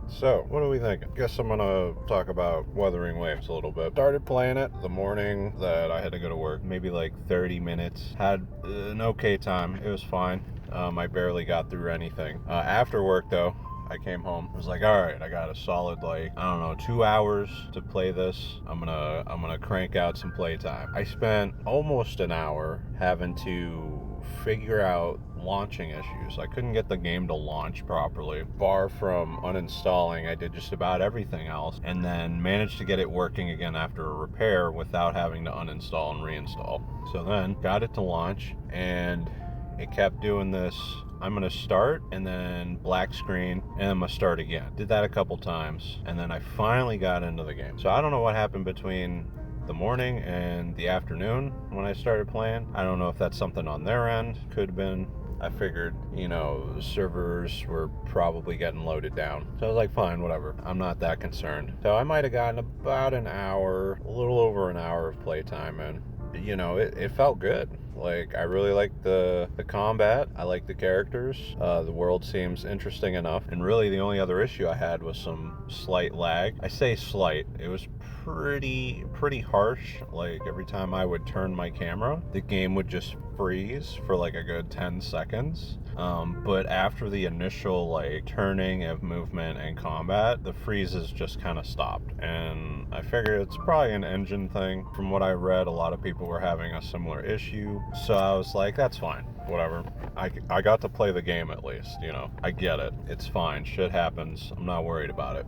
So, what are we thinking? Guess I'm gonna talk about Wuthering Waves a little bit. Started playing it the morning that I had to go to work, maybe like 30 minutes. Had an okay time. It was fine. I barely got through anything. After work, though, I came home. I was like, all right, I got a solid, like, I don't know, 2 hours to play this. I'm gonna crank out some playtime. I spent almost an hour having to figure out launching issues. I couldn't get the game to launch properly. Bar from uninstalling, I did just about everything else, and then managed to get it working again after a repair without having to uninstall and reinstall. So then got it to launch, and it kept doing this. I'm gonna start, and then black screen, and I'm gonna start again. Did that a couple times, and then I finally got into the game. So I don't know what happened between the morning and the afternoon when I started playing. I don't know if that's something on their end. Could have been. I figured, servers were probably getting loaded down. So I was like, fine, whatever. I'm not that concerned. So I might have gotten about an hour, a little over an hour of playtime in. It felt good. Like, I really liked the combat. I like the characters. The world seems interesting enough. And really, the only other issue I had was some slight lag. I say slight. It was pretty harsh. Like, every time I would turn my camera, the game would just freeze for like a good 10 seconds. But after the initial like turning of movement and combat, the freezes just kind of stopped. And I figured it's probably an engine thing. From what I read, a lot of people were having a similar issue. So I was like, that's fine, whatever. I got to play the game at least, I get it. It's fine, shit happens. I'm not worried about it.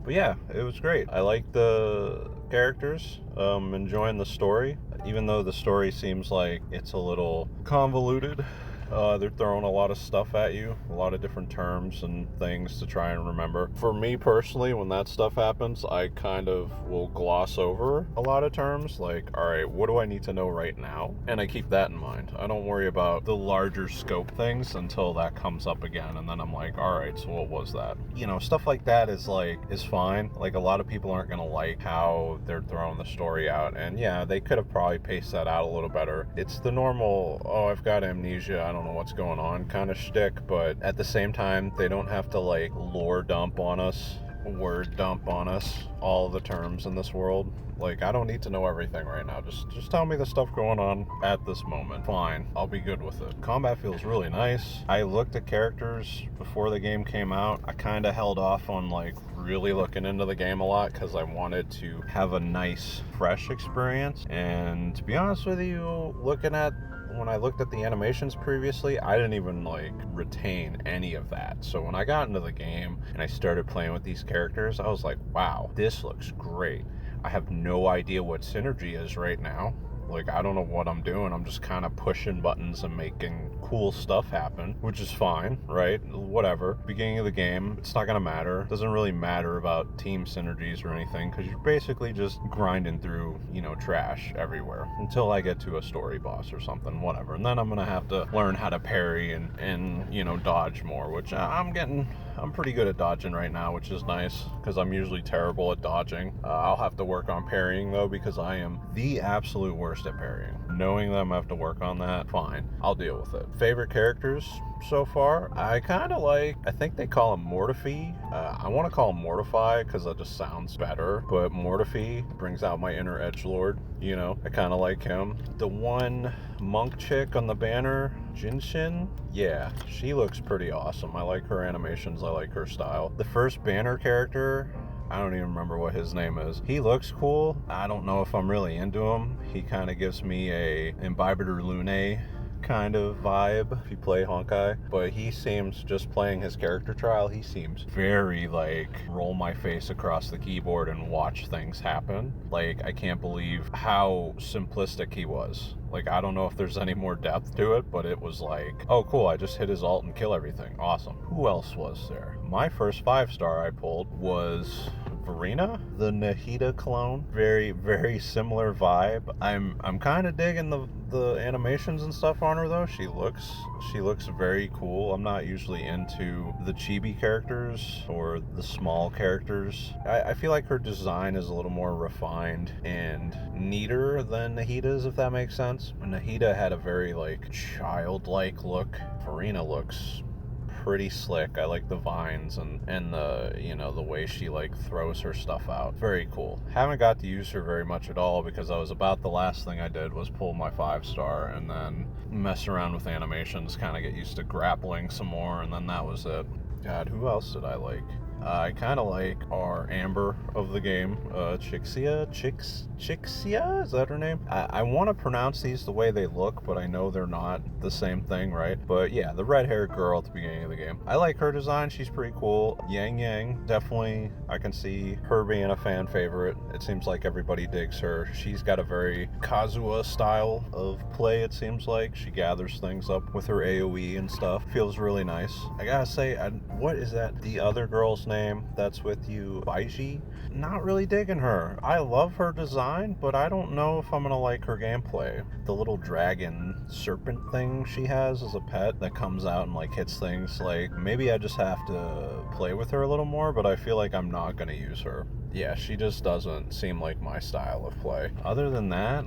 But yeah, it was great. I like the characters, enjoying the story, even though the story seems like it's a little convoluted. They're throwing a lot of stuff at you, a lot of different terms and things to try and remember. For me personally, when that stuff happens, I kind of will gloss over a lot of terms, like, all right, what do I need to know right now? And I keep that in mind. I don't worry about the larger scope things until that comes up again, and then I'm like, all right, so what was that? Stuff like that is fine. Like, a lot of people aren't gonna like how they're throwing the story out, and yeah, they could have probably paced that out a little better. It's the normal, oh, I've got amnesia, I don't know what's going on kind of shtick, but at the same time, they don't have to like lore dump on us, word dump on us all the terms in this world. Like, I don't need to know everything right now. Just tell me the stuff going on at this moment. Fine, I'll be good with it. Combat feels really nice. I looked at characters before the game came out. I kind of held off on like really looking into the game a lot because I wanted to have a nice, fresh experience. And to be honest with you, when I looked at the animations previously, I didn't even like retain any of that. So when I got into the game and I started playing with these characters, I was like, wow, this looks great. I have no idea what synergy is right now. Like, I don't know what I'm doing. I'm just kind of pushing buttons and making cool stuff happen, which is fine, right? Whatever. Beginning of the game, it's not going to matter. It doesn't really matter about team synergies or anything because you're basically just grinding through, trash everywhere until I get to a story boss or something, whatever. And then I'm going to have to learn how to parry and dodge more, which I'm pretty good at dodging right now, which is nice because I'm usually terrible at dodging. I'll have to work on parrying though because I am the absolute worst at parrying. Knowing that I'm gonna have to work on that, fine, I'll deal with it. Favorite characters so far? I think they call him Mortify. I want to call him Mortify because that just sounds better, but Mortify brings out my inner edgelord. I kind of like him. The one monk chick on the banner, Jinshin, yeah, she looks pretty awesome. I like her animations, I like her style. The first banner character, I don't even remember what his name is. He looks cool. I don't know if I'm really into him. He kind of gives me a Imbibitor Lune kind of vibe if you play Honkai, but he seems, just playing his character trial, he seems very like roll my face across the keyboard and watch things happen. Like, I can't believe how simplistic he was. Like, I don't know if there's any more depth to it, but it was like, oh cool, I just hit his ult and kill everything. Awesome. Who else was there? My first 5-star I pulled was Verena, the Nahida clone. Very, very similar vibe. I'm kind of digging the animations and stuff on her though. She looks very cool. I'm not usually into the chibi characters or the small characters. I feel like her design is a little more refined and neater than Nahida's, if that makes sense. Nahida had a very like childlike look. Verena looks pretty slick. I like the vines and the, the way she like throws her stuff out. Very cool. Haven't got to use her very much at all because I was about the last thing I did was pull my 5-star and then mess around with animations, kind of get used to grappling some more, and then that was it. God, who else did I like? I kind of like our Amber of the game, Chixia? Is that her name? I want to pronounce these the way they look, but I know they're not the same thing, right? But yeah, the red-haired girl at the beginning of the game. I like her design. She's pretty cool. Yang, definitely, I can see her being a fan favorite. It seems like everybody digs her. She's got a very Kazuha style of play, it seems like. She gathers things up with her AoE and stuff. Feels really nice. I gotta say, what is that? The other girl's name that's with you, Baiji? Not really digging her. I love her design, but I don't know if I'm gonna like her gameplay. The little dragon serpent thing she has as a pet that comes out and like hits things, like maybe I just have to play with her a little more, but I feel like I'm not gonna use her. Yeah, she just doesn't seem like my style of play. Other than that,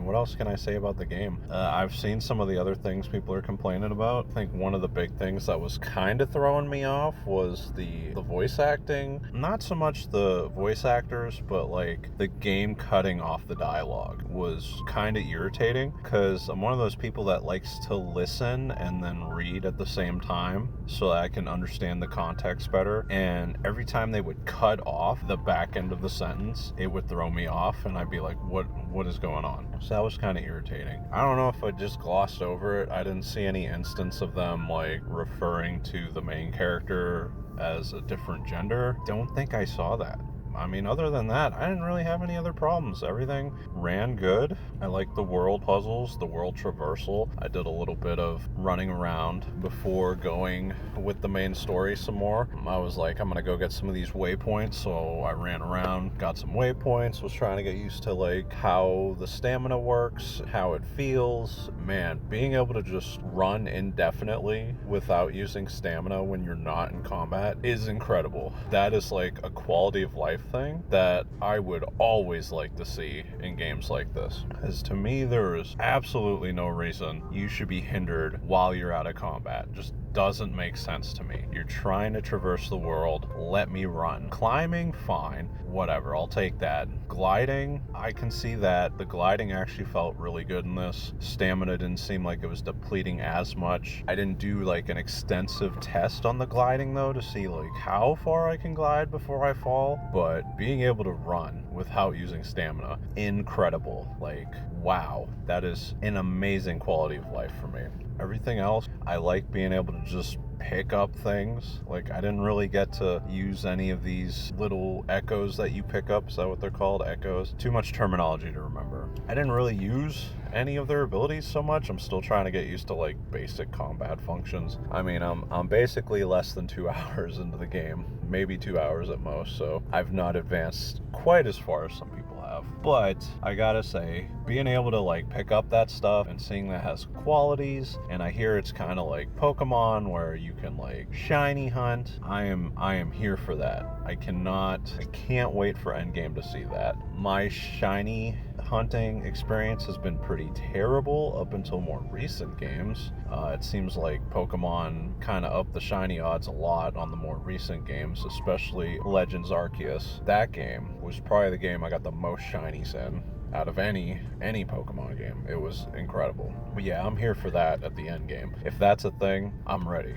what else can I say about the game? I've seen some of the other things people are complaining about. I think one of the big things that was kind of throwing me off was the voice acting. Not so much the voice actors, but like the game cutting off the dialogue was kind of irritating because I'm one of those people that likes to listen and then read at the same time so that I can understand the context better. And every time they would cut off the back end of the sentence, it would throw me off and I'd be like, what is going on? So that was kind of irritating. I don't know if I just glossed over it. I didn't see any instance of them like referring to the main character as a different gender. Don't think I saw that. Other than that, I didn't really have any other problems. Everything ran good. I liked the world puzzles, the world traversal. I did a little bit of running around before going with the main story some more. I was like, I'm gonna go get some of these waypoints, so I ran around, got some waypoints, was trying to get used to like how the stamina works, how it feels. Man, being able to just run indefinitely without using stamina when you're not in combat is incredible. That is like a quality of life thing that I would always like to see in games like this. Because to me, there is absolutely no reason you should be hindered while you're out of combat. Just doesn't make sense to me. You're trying to traverse the world, let me run. Climbing, fine, whatever, I'll take that. Gliding, I can see that. The gliding actually felt really good in this. Stamina didn't seem like it was depleting as much. I didn't do like an extensive test on the gliding though to see like how far I can glide before I fall, but being able to run without using stamina, incredible. Like, wow, that is an amazing quality of life for me. Everything else, I like being able to just pick up things. Like, I didn't really get to use any of these little echoes that you pick up. Is that what they're called? Echoes? Too much terminology to remember. I didn't really use any of their abilities so much. I'm still trying to get used to like basic combat functions. I'm basically less than 2 hours into the game, maybe 2 hours at most, so I've not advanced quite as far as some people have. But I gotta say, being able to like pick up that stuff and seeing that has qualities, and I hear it's kind of like Pokemon where you can like shiny hunt. I am here for that. I can't wait for Endgame to see that. My shiny hunting experience has been pretty terrible up until more recent games. It seems like Pokemon kind of upped the shiny odds a lot on the more recent games, especially Legends Arceus. That game was probably the game I got the most shinies in out of any Pokemon game. It was incredible. But yeah, I'm here for that at the end game. If that's a thing, I'm ready.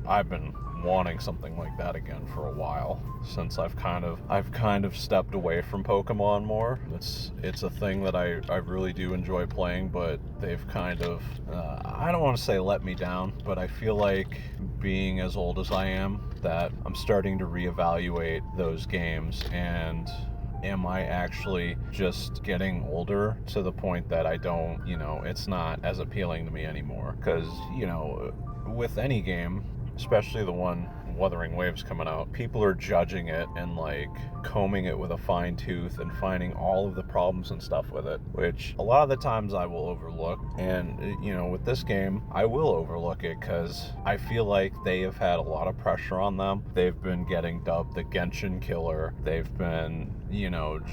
I've been wanting something like that again for a while, since I've kind of stepped away from Pokemon more. It's a thing that I really do enjoy playing, but they've kind of I don't want to say let me down, but I feel like being as old as I am, that I'm starting to reevaluate those games, and am I actually just getting older to the point that I don't, it's not as appealing to me anymore? Because, with any game, especially the one Wuthering Waves coming out, people are judging it and like combing it with a fine tooth and finding all of the problems and stuff with it, which a lot of the times I will overlook. And with this game, I will overlook it because I feel like they have had a lot of pressure on them. They've been getting dubbed the Genshin killer. They've been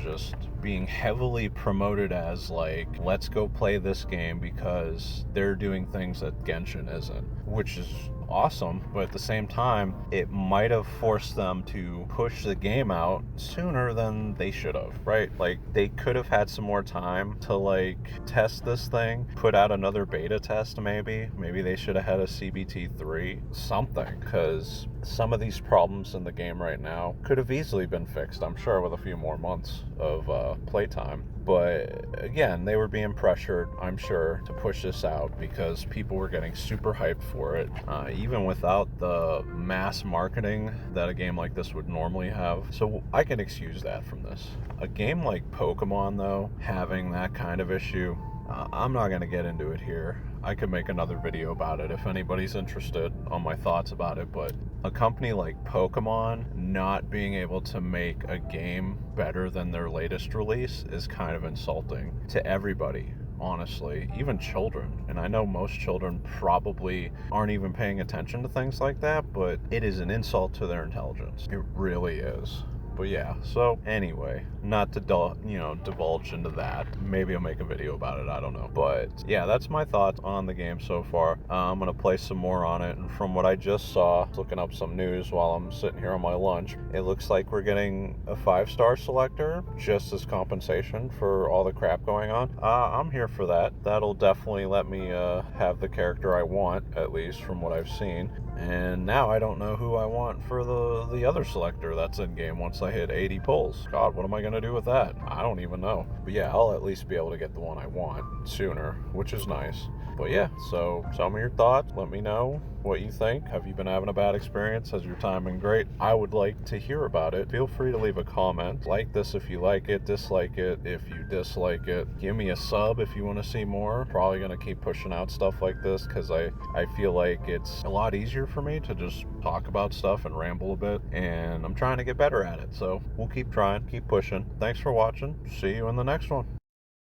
just being heavily promoted as like, let's go play this game because they're doing things that Genshin isn't, which is awesome, but at the same time, it might have forced them to push the game out sooner than they should have, right? Like, they could have had some more time to, like, test this thing, put out another beta test maybe. Maybe they should have had a CBT3, something, because some of these problems in the game right now could have easily been fixed, I'm sure, with a few more months of playtime. But again, they were being pressured, I'm sure, to push this out because people were getting super hyped for it. Even without the mass marketing that a game like this would normally have. So I can excuse that from this. A game like Pokemon, though, having that kind of issue, I'm not going to get into it here. I could make another video about it if anybody's interested on my thoughts about it, but a company like Pokemon not being able to make a game better than their latest release is kind of insulting to everybody, honestly, even children. And I know most children probably aren't even paying attention to things like that, but it is an insult to their intelligence. It really is. But yeah, so anyway, not to divulge into that. Maybe I'll make a video about it, I don't know. But yeah, that's my thoughts on the game so far. I'm gonna play some more on it, and from what I just saw, looking up some news while I'm sitting here on my lunch, it looks like we're getting a 5-star selector just as compensation for all the crap going on. I'm here for that. That'll definitely let me have the character I want, at least from what I've seen. And now I don't know who I want for the other selector that's in game once I hit 80 pulls. God, what am I going to do with that? I don't even know. But yeah, I'll at least be able to get the one I want sooner, which is nice. But yeah, so tell me your thoughts. Let me know what you think. Have you been having a bad experience? Has your time been great? I would like to hear about it. Feel free to leave a comment. Like this if you like it. Dislike it if you dislike it. Give me a sub if you want to see more. Probably going to keep pushing out stuff like this because I feel like it's a lot easier for me to just talk about stuff and ramble a bit. And I'm trying to get better at it. So we'll keep trying, keep pushing. Thanks for watching. See you in the next one.